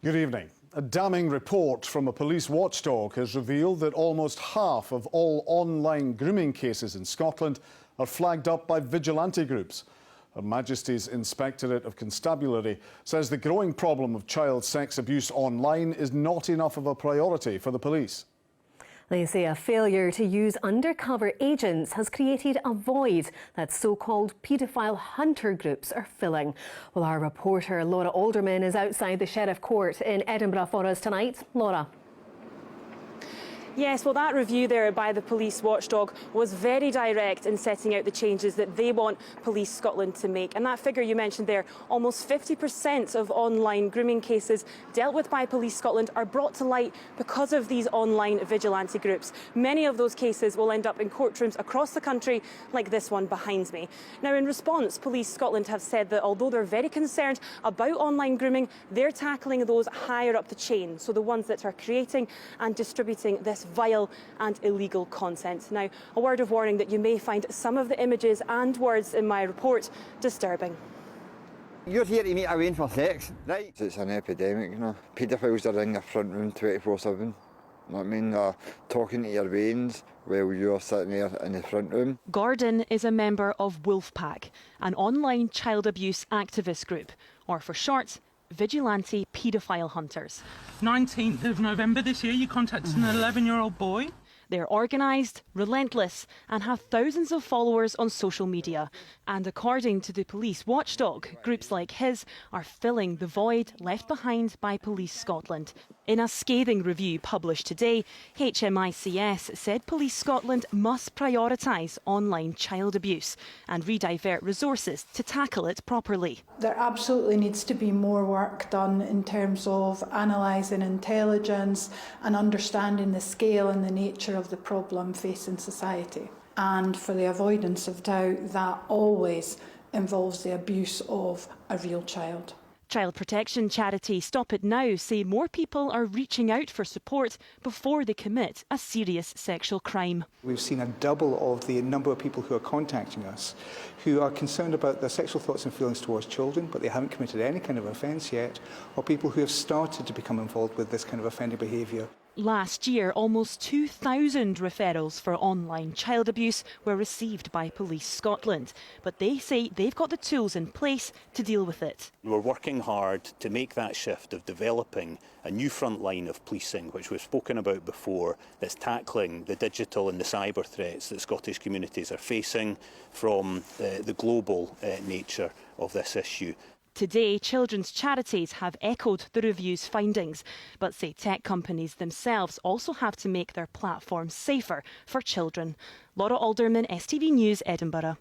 Good evening. A damning report from a police watchdog has revealed that almost half of all online grooming cases in Scotland are flagged up by vigilante groups. Her Majesty's Inspectorate of Constabulary says the growing problem of child sex abuse online is not enough of a priority for the police. They say a failure to use undercover agents has created a void that so-called paedophile hunter groups are filling. Well, our reporter Laura Alderman is outside the Sheriff Court in Edinburgh for us tonight. Laura. Yes, well, that review there by the police watchdog was very direct in setting out the changes that they want Police Scotland to make. And that figure you mentioned there, almost 50% of online grooming cases dealt with by Police Scotland are brought to light because of these online vigilante groups. Many of those cases will end up in courtrooms across the country, like this one behind me. Now, in response, Police Scotland have said that although they're very concerned about online grooming, they're tackling those higher up the chain, so the ones that are creating and distributing this vile and illegal content. Now, a word of warning that you may find some of the images and words in my report disturbing. You're here to meet a Wayne for sex, right? It's an epidemic, you know. Paedophiles are in your front room 24/7. You know what I mean? They're talking to your veins while you're sitting there in the front room. Gordon is a member of Wolfpack, an online child abuse activist group, or for short, Vigilante Paedophile Hunters. 19th of November this year, you contacted an 11-year-old boy. They're organised, relentless, and have thousands of followers on social media. And according to the police watchdog, groups like his are filling the void left behind by Police Scotland. In a scathing review published today, HMICS said Police Scotland must prioritise online child abuse and redivert resources to tackle it properly. There absolutely needs to be more work done in terms of analysing intelligence and understanding the scale and the nature of the problem facing society. And for the avoidance of doubt, that always involves the abuse of a real child. Child protection charity Stop It Now say more people are reaching out for support before they commit a serious sexual crime. We've seen a double of the number of people who are contacting us who are concerned about their sexual thoughts and feelings towards children, but they haven't committed any kind of offence yet, or people who have started to become involved with this kind of offending behaviour. Last year, almost 2,000 referrals for online child abuse were received by Police Scotland, but they say they've got the tools in place to deal with it. We're working hard to make that shift of developing a new front line of policing, which we've spoken about before, that's tackling the digital and the cyber threats that Scottish communities are facing from the global nature of this issue. Today, children's charities have echoed the review's findings, but say tech companies themselves also have to make their platforms safer for children. Laura Alderman, STV News, Edinburgh.